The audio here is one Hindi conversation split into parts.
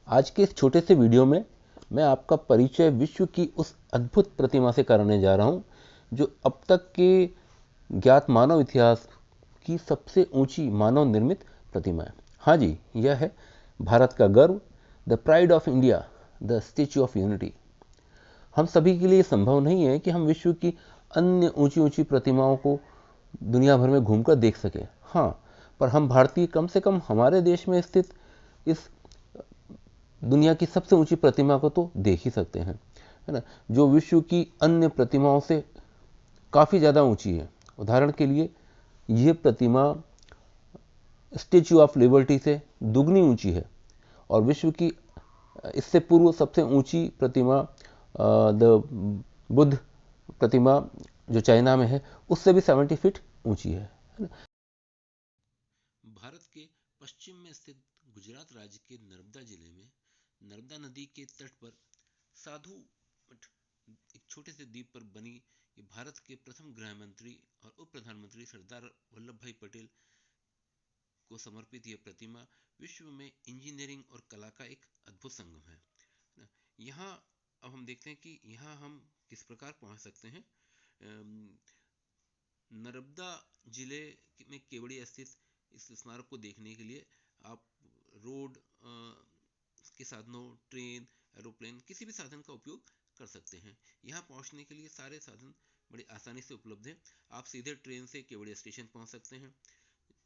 आज के इस छोटे से वीडियो में मैं आपका परिचय विश्व की उस अद्भुत प्रतिमा से कराने जा रहा हूं जो अब तक के ज्ञात मानव इतिहास की सबसे ऊंची मानव निर्मित प्रतिमा है। हाँ जी, यह है भारत का गर्व, the pride of India, the statue of unity. हम सभी के लिए संभव नहीं है कि हम विश्व की अन्य ऊंची ऊंची प्रतिमाओं को दुनिया भर में घूमकर देख सके। हाँ, पर हम भारतीय कम से कम हमारे देश में स्थित इस दुनिया की सबसे ऊंची प्रतिमा को तो देख ही सकते हैं, है ना, जो विश्व की अन्य प्रतिमाओं से काफ़ी ज़्यादा ऊंची है। उदाहरण के लिए यह प्रतिमा स्टेच्यू ऑफ लिबर्टी से दुगनी ऊंची है और विश्व की इससे पूर्व सबसे ऊंची प्रतिमा द बुद्ध प्रतिमा जो चाइना में है उससे भी 70 फीट ऊंची है। भारत के पश्चिम में स्थित गुजरात राज्य के नर्मदा जिले में नर्मदा नदी के तट पर साधु मठ, एक छोटे से द्वीप पर बनी ये भारत के प्रथम गृह मंत्री और उप प्रधानमंत्री सरदार वल्लभ भाई पटेल को समर्पित यह प्रतिमा विश्व में इंजीनियरिंग और कला का एक अद्भुत संगम है। यहाँ अब हम देखते हैं कि यहाँ हम किस प्रकार पहुँच सकते हैं। नर्मदा जिले में केवड़िया स्थित इस स्मारक को देखने के लिए आप रोड के साधनों, ट्रेन, एरोप्लेन, किसी भी साधन का उपयोग कर सकते हैं। यहाँ पहुँचने के लिए सारे साधन बड़ी आसानी से उपलब्ध हैं। आप सीधे ट्रेन से केवड़िया स्टेशन पहुँच सकते हैं।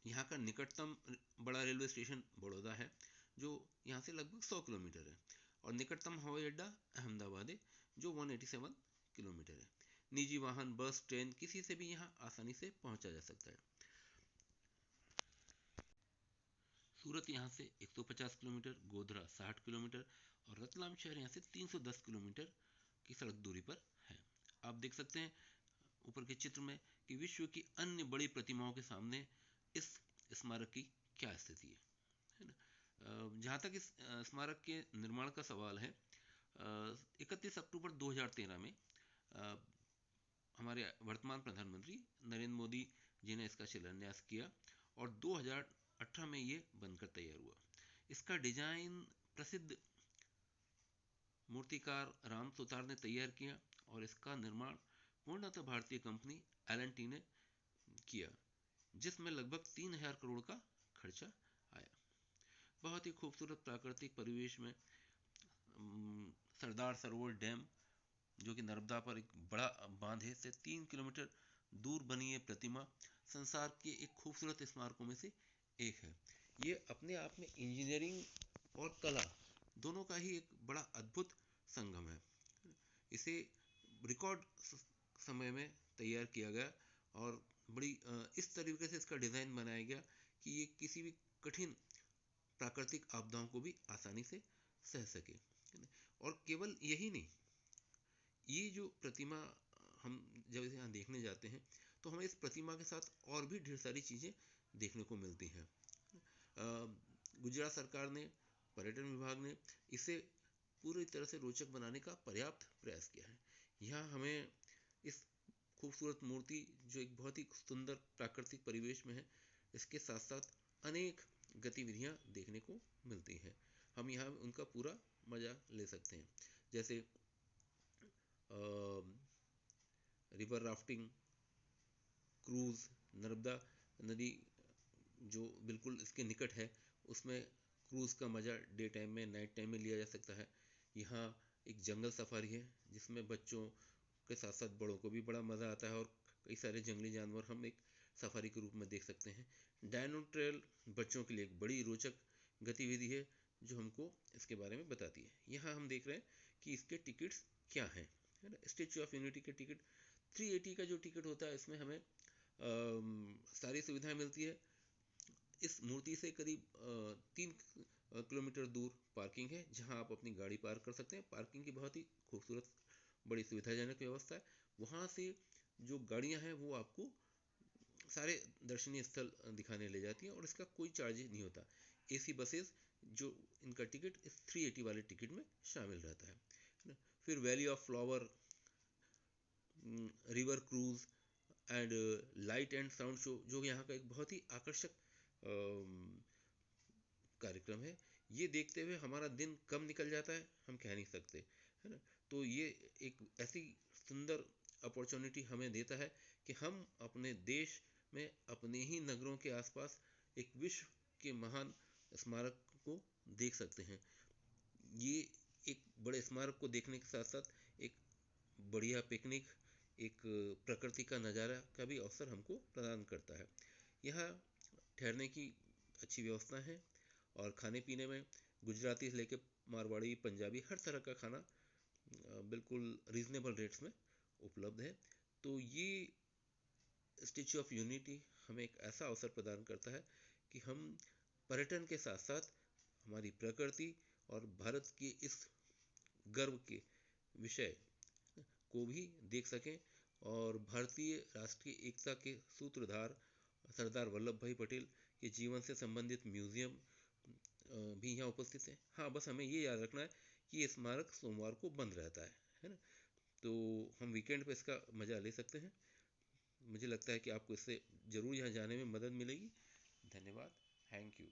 यहाँ का निकटतम बड़ा रेलवे स्टेशन बड़ौदा है जो यहाँ से लगभग 100 किलोमीटर है, और निकटतम हवाई अड्डा अहमदाबाद है जो 187 किलोमीटर है। निजी वाहन, बस, ट्रेन किसी से भी यहाँ आसानी से पहुँचा जा सकता है। सूरत यहाँ से 150 किलोमीटर, गोधरा 60 किलोमीटर और रतलाम शहर यहाँ से 310 किलोमीटर की सड़क दूरी पर है। आप देख सकते हैं ऊपर के चित्र में कि विश्व की अन्य बड़ी प्रतिमाओं के सामने इस स्मारक की क्या स्थिति है ना। जहाँ तक इस स्मारक के निर्माण का सवाल है, 31 अक्टूबर 2013 में हमारे वर्तमान प्रधानमंत्री नरेंद्र मोदी जी ने इसका शिलान्यास किया और 2018 में ये बनकर तैयार हुआ। इसका डिजाइन प्रसिद्ध मूर्तिकार राम सुतार ने तैयार किया और इसका निर्माण पूर्णतः भारतीय कंपनी एल&टी ने किया, जिसमें लगभग 3000 करोड़ का खर्चा आया। बहुत ही खूबसूरत प्राकृतिक परिवेश में सरदार सरोवर डैम, जो कि नर्मदा पर एक बड़ा बांध है, से 3 किलोमीटर दूर बनी ये प्रतिमा संसार के एक खूबसूरत स्मारकों में से एक है। ये अपने आप में इंजीनियरिंग और कला दोनों का ही एक बड़ा अद्भुत संगम है। इसे रिकॉर्ड समय में तैयार किया गया और बड़ी इस तरीके से इसका डिज़ाइन बनाया गया कि ये किसी भी कठिन प्राकृतिक आपदाओं को भी आसानी से सह सके। और केवल यही नहीं, ये जो प्रतिमा हम जब इसे यहाँ देखने जाते हैं तो हमें इस प्रतिमा के साथ और भी ढेर सारी चीज़ें देखने को मिलती हैं। गुजरात सरकार ने, पर्यटन विभाग ने इसे पूरी तरह से रोचक बनाने का पर्याप्त प्रयास किया है। यहाँ हमें इस खूबसूरत मूर्ति जो एक बहुत ही सुंदर प्राकृतिक परिवेश में है, इसके साथ साथ अनेक गतिविधियाँ देखने को मिलती हैं। हम यहाँ उनका पूरा मज़ा ले सकते हैं, जैसे रिवर राफ्टिंग, क्रूज़, नर्मदा नदी जो बिल्कुल इसके निकट है उसमें क्रूज़ का मज़ा डे टाइम में, नाइट टाइम में लिया जा सकता है। यहाँ एक जंगल सफारी है जिसमें बच्चों के साथ साथ बड़ों को भी बड़ा मज़ा आता है और कई सारे जंगली जानवर हम एक सफारी के रूप में देख सकते हैं। डायनो ट्रेल बच्चों के लिए एक बड़ी रोचक गतिविधि है जो हमको इसके बारे में बताती है। यहाँ हम देख रहे हैं कि इसके टिकट्स क्या हैं, है ना। स्टेच्यू ऑफ यूनिटी के टिकट 380 का जो टिकट होता है, इसमें हमें सारी सुविधाएं मिलती है। इस मूर्ति से करीब 3 किलोमीटर दूर पार्किंग है जहां आप अपनी गाड़ी पार्क कर सकते हैं। पार्किंग की बहुत ही खूबसूरत, बड़ी सुविधाजनक व्यवस्था है। वहां से जो गाड़ियां हैं वो आपको सारे दर्शनीय स्थल दिखाने ले जाती हैं और इसका कोई चार्ज नहीं होता। एसी बसेस जो इनका टिकट इस 380 वाले टिकट में शामिल रहता है। फिर valley of flower, river cruise and light and sound show, जो यहाँ का एक बहुत ही आकर्षक कार्यक्रम है। ये देखते हुए हमारा दिन कब निकल जाता है हम कह नहीं सकते, है ना। तो ये एक ऐसी सुंदर अपॉर्चुनिटी हमें देता है कि हम अपने देश में अपने ही नगरों के आसपास एक विश्व के महान स्मारक को देख सकते हैं। ये एक बड़े स्मारक को देखने के साथ साथ एक बढ़िया पिकनिक, एक प्रकृति का नज़ारा का भी अवसर हमको प्रदान करता है। यहाँ ठहरने की अच्छी व्यवस्था है और खाने पीने में गुजराती से लेकर मारवाड़ी, पंजाबी, हर तरह का खाना बिल्कुल रीजनेबल रेट्स में उपलब्ध है। तो ये स्टैच्यू ऑफ यूनिटी हमें एक ऐसा अवसर प्रदान करता है कि हम पर्यटन के साथ साथ हमारी प्रकृति और भारत के इस गर्व के विषय को भी देख सकें। और भारतीय राष्ट्रीय एकता के सूत्रधार सरदार वल्लभ भाई पटेल के जीवन से संबंधित म्यूजियम भी यहाँ उपस्थित है। हाँ, बस हमें ये याद रखना है कि ये स्मारक सोमवार को बंद रहता है ना। तो हम वीकेंड पे इसका मज़ा ले सकते हैं। मुझे लगता है कि आपको इससे ज़रूर यहाँ जाने में मदद मिलेगी। धन्यवाद। Thank you.